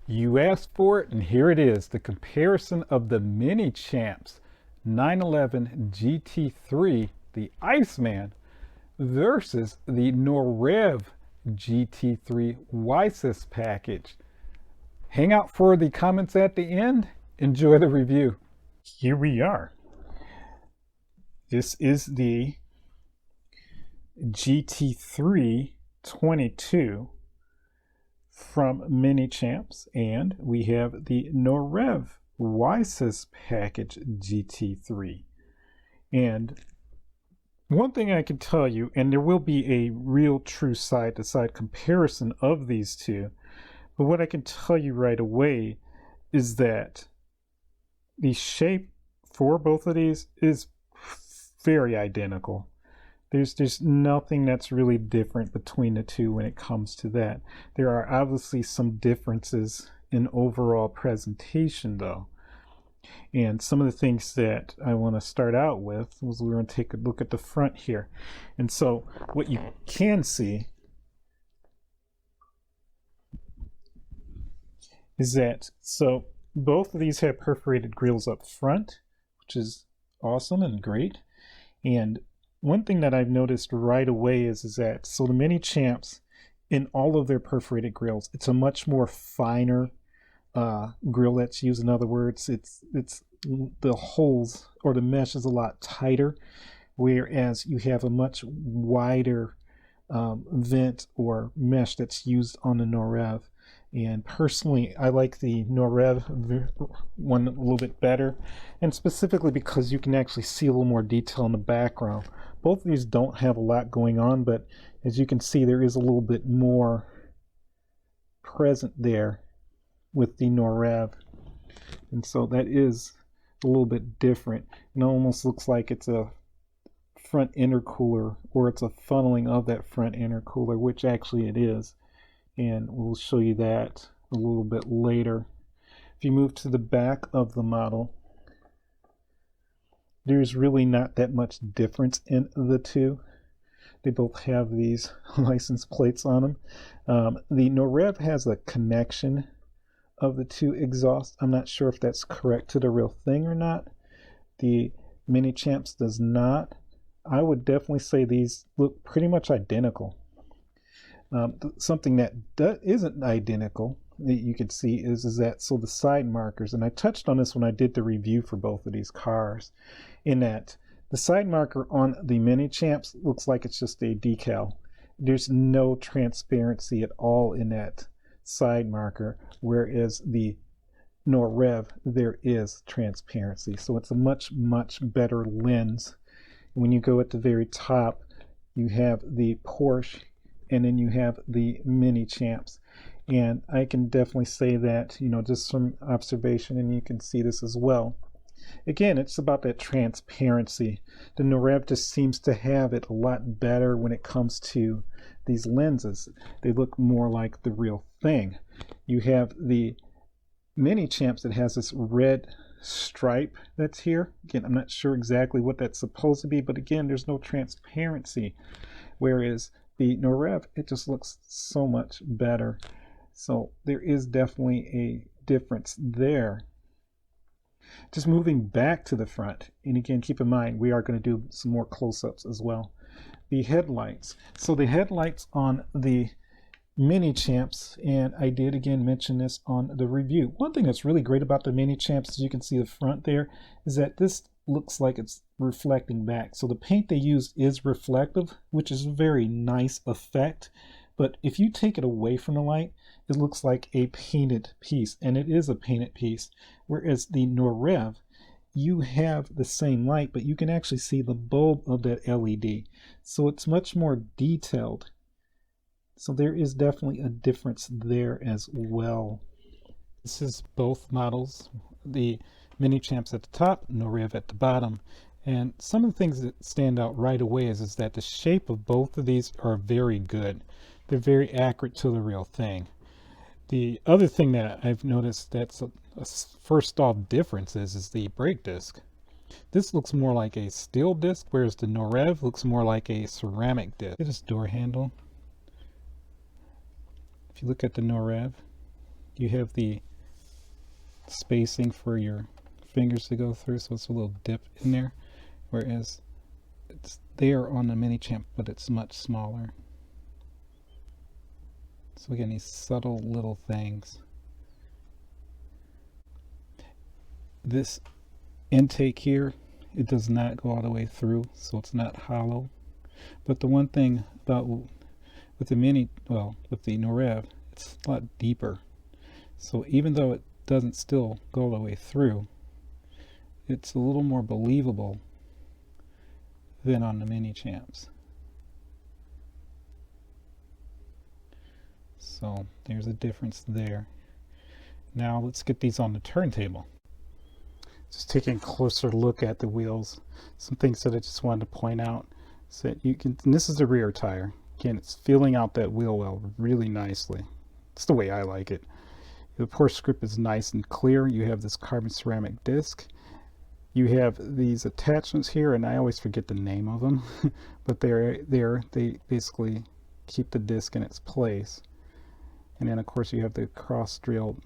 You asked for it, and here it is, the comparison of the Minichamps 911 GT3, the Iceman, versus the Norev GT3 Weissach package. Hang out for the comments at the end. Enjoy the review. Here we are. This is the GT3 22 from Minichamps, and we have the Norev Weissach package GT3. And one thing I can tell you, and there will be a real true side-to-side comparison of these two, but what I can tell you right away is that the shape for both of these is very identical. There's nothing that's really different between the two when it comes to that. There are obviously some differences in overall presentation though. And some of the things that I want to start out with was we're going to take a look at the front here. And so what you can see is that, so both of these have perforated grills up front, which is awesome and great. And one thing that I've noticed right away is that, so the Minichamps, in all of their perforated grills, it's a much more finer grill that's used. In other words, it's the holes or the mesh is a lot tighter, whereas you have a much wider vent or mesh that's used on the Norev. And personally, I like the Norev one a little bit better, and specifically because you can actually see a little more detail in the background. Both of these don't have a lot going on, but as you can see, there is a little bit more present there with the Norev. And so that is a little bit different. It almost looks like it's a front intercooler, or it's a funneling of that front intercooler, which actually it is. And we'll show you that a little bit later. If you move to the back of the model, there's really not that much difference in the two. They both have these license plates on them. The Norev has a connection of the two exhausts. I'm not sure if that's correct to the real thing or not. The Minichamps does not. I would definitely say these look pretty much identical. Something that isn't identical that you can see is that, so the side markers, and I touched on this when I did the review for both of these cars, in that the side marker on the Minichamps looks like it's just a decal. There's no transparency at all in that side marker, whereas the Norev, there is transparency. So it's a much better lens. When you go at the very top, you have the Porsche, and then you have the Minichamps. And I can definitely say that, you know, just from observation, and you can see this as well. Again, it's about that transparency. The Norev just seems to have it a lot better when it comes to these lenses. They look more like the real thing. You have the Minichamps that has this red stripe that's here. Again, I'm not sure exactly what that's supposed to be, but again, there's no transparency. Whereas the Norev, it just looks so much better. So there is definitely a difference there. Just moving back to the front, and again, keep in mind, we are going to do some more close-ups as well. The headlights. So the headlights on the Minichamps, and I did again mention this on the review. One thing that's really great about the Minichamps, as you can see the front there, is that this looks like it's reflecting back. So the paint they used is reflective, which is a very nice effect. But if you take it away from the light, it looks like a painted piece, and it is a painted piece. Whereas the Norev, you have the same light, but you can actually see the bulb of that LED. So it's much more detailed. So there is definitely a difference there as well. This is both models. The Minichamps at the top, Norev at the bottom. And some of the things that stand out right away is that the shape of both of these are very good. They're very accurate to the real thing. The other thing that I've noticed that's a first off difference is the brake disc. This looks more like a steel disc, whereas the Norev looks more like a ceramic disc. This door handle. If you look at the Norev, you have the spacing for your fingers to go through, so it's a little dip in there, whereas it's there on the Minichamp, but it's much smaller. So again, these subtle little things. This intake here, it does not go all the way through, so it's not hollow. But the one thing about with the Norev, it's a lot deeper. So even though it doesn't still go all the way through, it's a little more believable than on the Minichamps. So there's a difference there. Now let's get these on the turntable. Just taking a closer look at the wheels. Some things that I just wanted to point out. So you can, and this is the rear tire. Again, it's filling out that wheel well really nicely. It's the way I like it. The Porsche grip is nice and clear. You have this carbon ceramic disc. You have these attachments here, and I always forget the name of them, but they basically keep the disc in its place. And then of course you have the cross drilled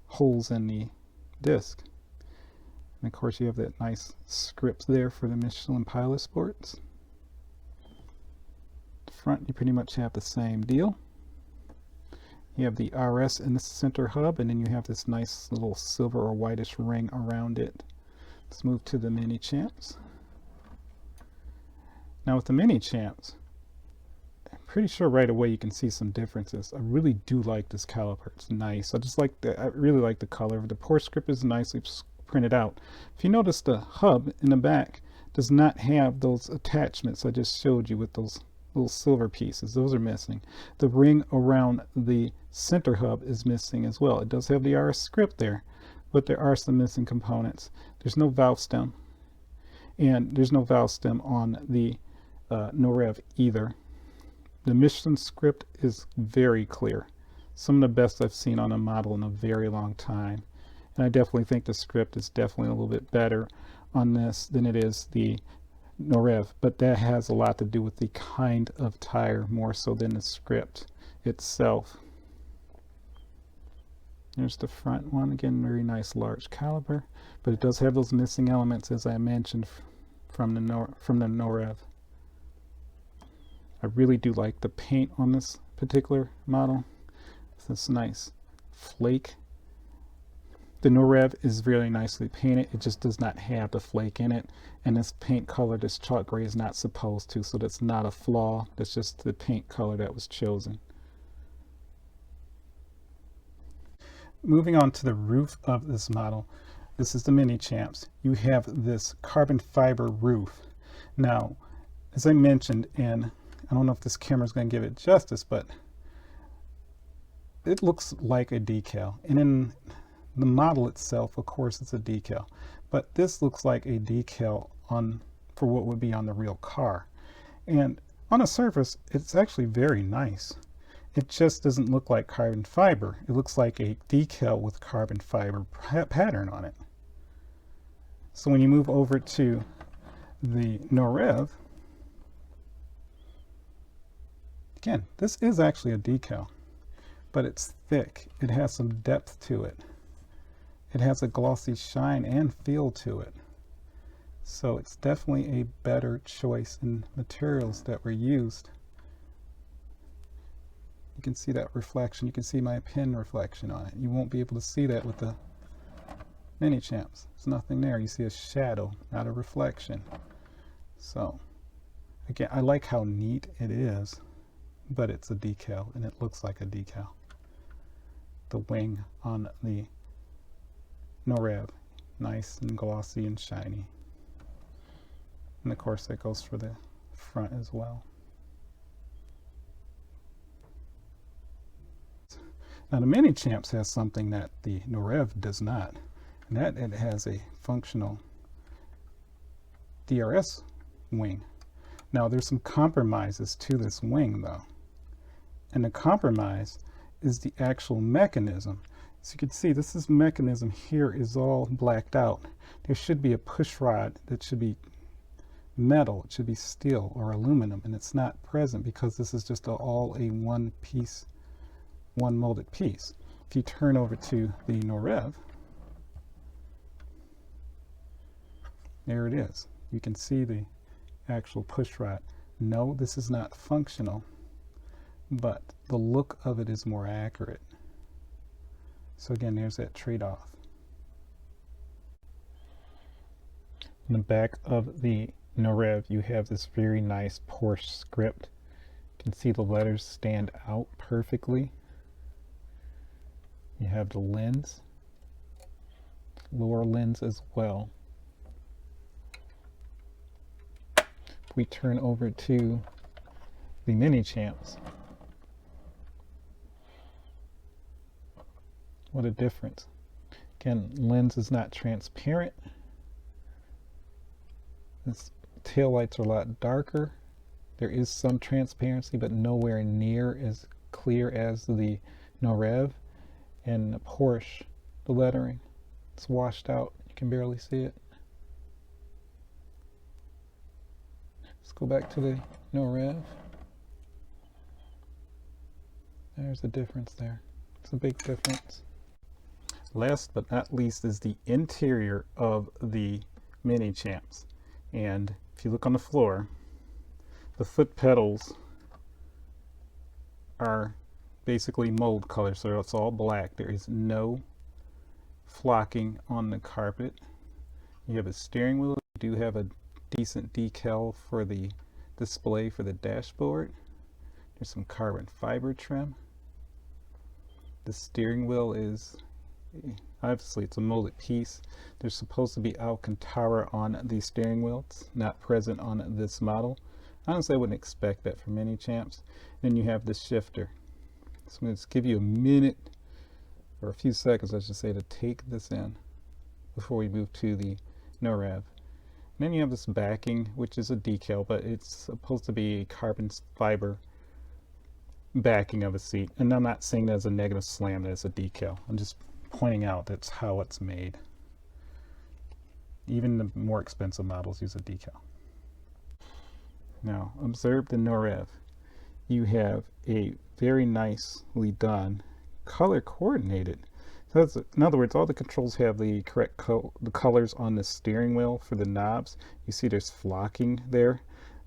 holes in the disc. And of course you have that nice script there for the Michelin Pilot Sports. The front, you pretty much have the same deal. You have the RS in the center hub, and then you have this nice little silver or whitish ring around it. Let's move to the Minichamps. Now with the Minichamps, I'm pretty sure right away you can see some differences. I really do like this caliper. It's nice. I really like the color. The Porsche grip is nicely printed out. If you notice, the hub in the back does not have those attachments I just showed you with those little silver pieces. Those are missing. The ring around the center hub is missing as well. It does have the RS script there, but there are some missing components. There's no valve stem, and there's no valve stem on the Norev either. The Michelin script is very clear. Some of the best I've seen on a model in a very long time. And I definitely think the script is definitely a little bit better on this than it is the Norev, but that has a lot to do with the kind of tire more so than the script itself. There's the front one, again, very nice large caliper, but it does have those missing elements as I mentioned from the Norev. I really do like the paint on this particular model. This nice flake. The Norev is really nicely painted. It just does not have the flake in it, and this paint color, this chalk gray, is not supposed to, so that's not a flaw. That's just the paint color that was chosen. Moving on to the roof of this model, this is the Minichamps. You have this carbon fiber roof. Now, as I mentioned, and I don't know if this camera is going to give it justice, but it looks like a decal. And in the model itself, of course, it's a decal, but this looks like a decal for what would be on the real car. And on the surface, it's actually very nice. It just doesn't look like carbon fiber. It looks like a decal with carbon fiber pattern on it. So when you move over to the Norev, again, this is actually a decal, but it's thick. It has some depth to it. It has a glossy shine and feel to it. So it's definitely a better choice in materials that were used. You can see that reflection. You can see my pin reflection on it. You won't be able to see that with the Minichamps. There's nothing there. You see a shadow, not a reflection. So again, I like how neat it is, but it's a decal and it looks like a decal. The wing on the Norev, nice and glossy and shiny. And of course that goes for the front as well. Now the Minichamps has something that the Norev does not, and that it has a functional DRS wing. Now there's some compromises to this wing though, and the compromise is the actual mechanism. So you can see this mechanism here is all blacked out. There should be a push rod that should be metal, it should be steel or aluminum, and it's not present because this is just all a one piece one molded piece. If you turn over to the Norev, there it is. You can see the actual push rod. No, this is not functional, but the look of it is more accurate. So again, there's that trade-off. In the back of the Norev, you have this very nice Porsche script. You can see the letters stand out perfectly. You have the lens, lower lens as well. If we turn over to the Minichamps, what a difference. Again, lens is not transparent. This taillights are a lot darker. There is some transparency, but nowhere near as clear as the Norev. And the Porsche, the lettering, it's washed out. You can barely see it. Let's go back to the Norev. There's the difference there. It's a big difference. Last but not least is the interior of the Minichamps. And if you look on the floor, the foot pedals are basically mold color, so it's all black. There is no flocking on the carpet. You have a steering wheel. You do have a decent decal for the display for the dashboard. There's some carbon fiber trim. The steering wheel is, obviously it's a molded piece. There's supposed to be Alcantara on the steering wheel. It's not present on this model. Honestly, I wouldn't expect that from Minichamps. Then you have the shifter. So I'm going to give you a minute, or a few seconds I should say, to take this in before we move to the Norev. And then you have this backing, which is a decal, but it's supposed to be a carbon fiber backing of a seat. And I'm not saying that as a negative slam, that it's a decal. I'm just pointing out that's how it's made. Even the more expensive models use a decal. Now, observe the Norev. You have a very nicely done color coordinated. So that's, in other words, all the controls have the correct the colors on the steering wheel for the knobs. You see there's flocking there.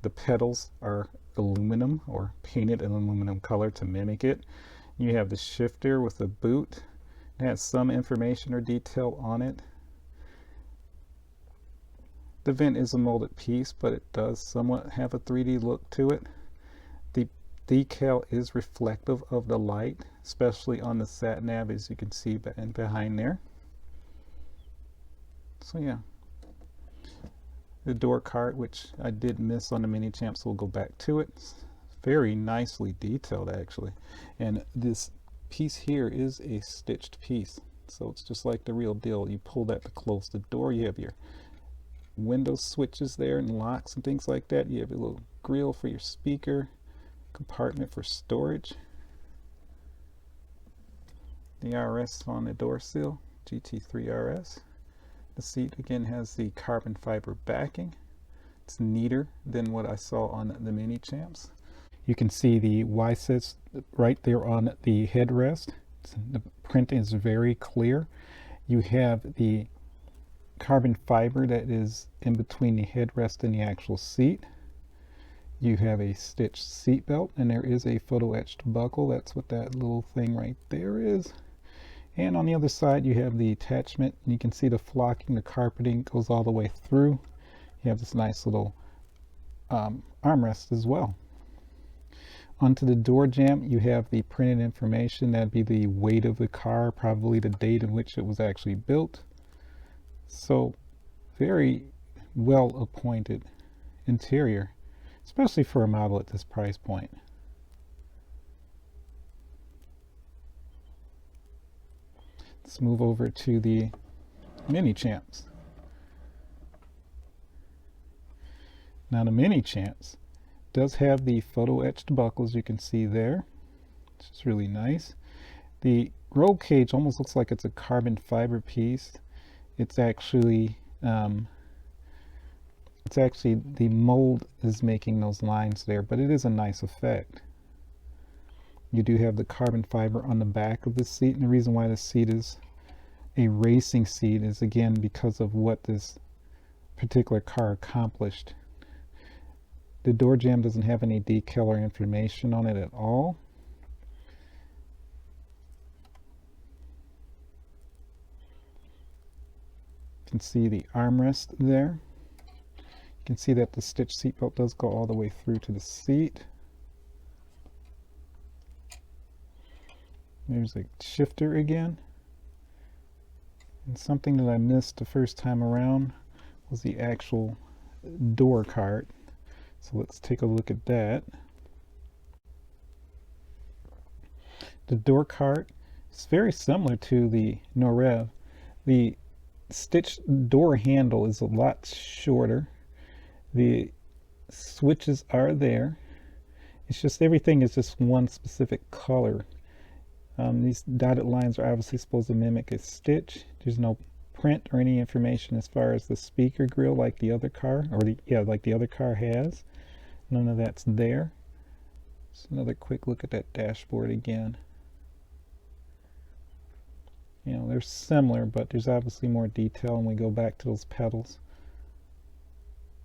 The pedals are aluminum or painted an aluminum color to mimic it. You have the shifter with the boot. It has some information or detail on it. The vent is a molded piece, but it does somewhat have a 3D look to it. The decal is reflective of the light, especially on the sat nav, as you can see behind there. So yeah, the door card, which I did miss on the Minichamps, so we'll go back to it. It's very nicely detailed actually, and this piece here is a stitched piece, so it's just like the real deal. You pull that to close the door. You have your window switches there and locks and things like that. You have a little grill for your speaker, compartment for storage, the RS on the door sill, GT3 RS. The seat again has the carbon fiber backing. It's neater than what I saw on the Minichamps. You can see the Weissach right there on the headrest. The print is very clear. You have the carbon fiber that is in between the headrest and the actual seat. You have a stitched seat belt, and there is a photo etched buckle. That's what that little thing right there is. And on the other side you have the attachment, and you can see the flocking, the carpeting goes all the way through. You have this nice little armrest as well. Onto the door jamb, you have the printed information. That'd be the weight of the car, probably the date in which it was actually built. So very well appointed interior, especially for a model at this price point. Let's move over to the Minichamps. Now the Minichamps does have the photo etched buckles, you can see there, which is really nice. The roll cage almost looks like it's a carbon fiber piece. It's actually the mold is making those lines there, but it is a nice effect. You do have the carbon fiber on the back of the seat, and the reason why the seat is a racing seat is again because of what this particular car accomplished. The door jamb doesn't have any decal or information on it at all. You can see the armrest there. You can see that the stitch seatbelt does go all the way through to the seat. There's a shifter again. And something that I missed the first time around was the actual door cart. So let's take a look at that. The door cart is very similar to the Norev. The stitched door handle is a lot shorter. The switches are there. It's just everything is just one specific color. These dotted lines are obviously supposed to mimic a stitch. There's no print or any information as far as the speaker grill like the other car, or like the other car has. None of that's there. Just another quick look at that dashboard again. You know, they're similar, but there's obviously more detail, and we go back to those pedals.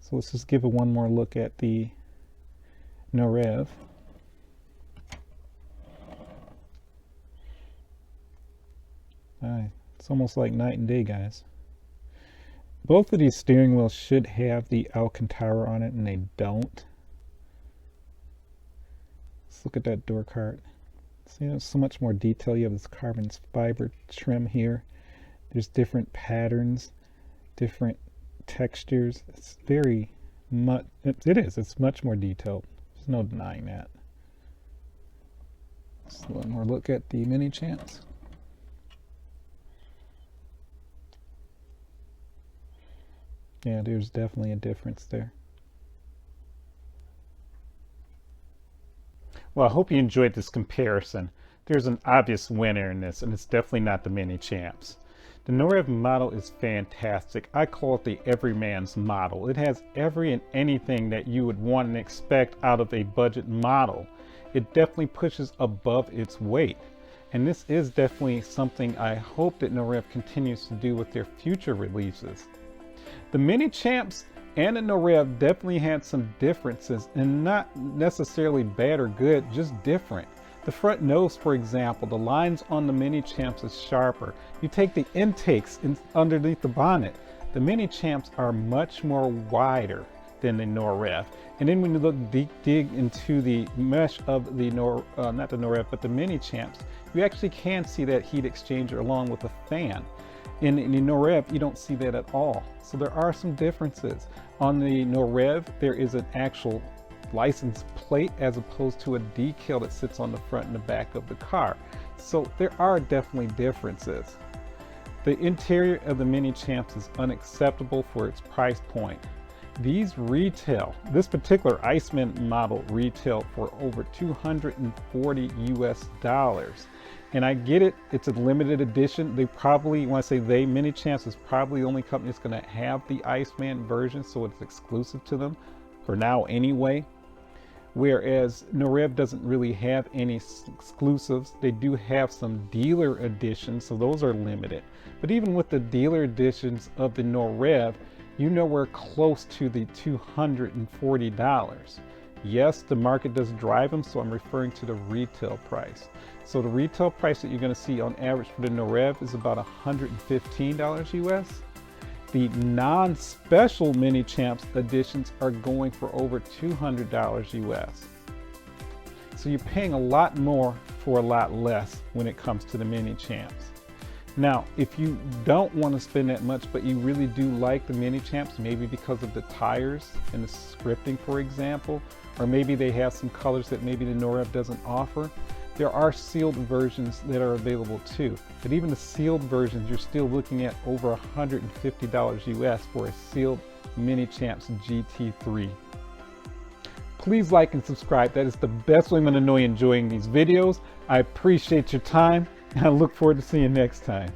So let's just give it one more look at the Norev. It's almost like night and day, guys. Both of these steering wheels should have the Alcantara on it, and they don't. Let's look at that door cart. See, there's so much more detail. You have this carbon fiber trim here. There's different patterns, different textures. It's very much, it's much more detailed. There's no denying that. Just one more look at the Minichamps. Yeah, there's definitely a difference there. Well, I hope you enjoyed this comparison. There's an obvious winner in this, and it's definitely not the Minichamps. The Norev model is fantastic. I call it the everyman's model. It has every and anything that you would want and expect out of a budget model. It definitely pushes above its weight. And this is definitely something I hope that Norev continues to do with their future releases. The Minichamps and the Norev definitely had some differences, and not necessarily bad or good, just different. The front nose, for example, the lines on the Minichamps is sharper. You take the intakes underneath the bonnet, the Minichamps are much more wider than the Norev. And then when you look dig into the mesh of the not the Norev, but the Minichamps, you actually can see that heat exchanger along with a fan. In the Norev, you don't see that at all. So there are some differences. On the Norev, there is an actual license plate as opposed to a decal that sits on the front and the back of the car. So there are definitely differences. The interior of the Minichamps is unacceptable for its price point. These retail, this particular Iceman model retail for over $240 US. And I get it, it's a limited edition. They probably, when I say they, Minichamps is probably the only company that's going to have the Iceman version, so it's exclusive to them for now anyway. Whereas Norev doesn't really have any exclusives. They do have some dealer editions, so those are limited. But even with the dealer editions of the Norev, you know we're close to the $240. Yes, the market does drive them, so I'm referring to the retail price. So the retail price that you're going to see on average for the Norev is about $115 US. The non-special Minichamps editions are going for over $200 US. So you're paying a lot more for a lot less when it comes to the Minichamps. Now, if you don't want to spend that much, but you really do like the Minichamps, maybe because of the tires and the scripting, for example, or maybe they have some colors that maybe the Norev doesn't offer, there are sealed versions that are available too. But even the sealed versions, you're still looking at over $150 US for a sealed Minichamps GT3. Please like and subscribe. That is the best way I'm going to know you're enjoying these videos. I appreciate your time, and I look forward to seeing you next time.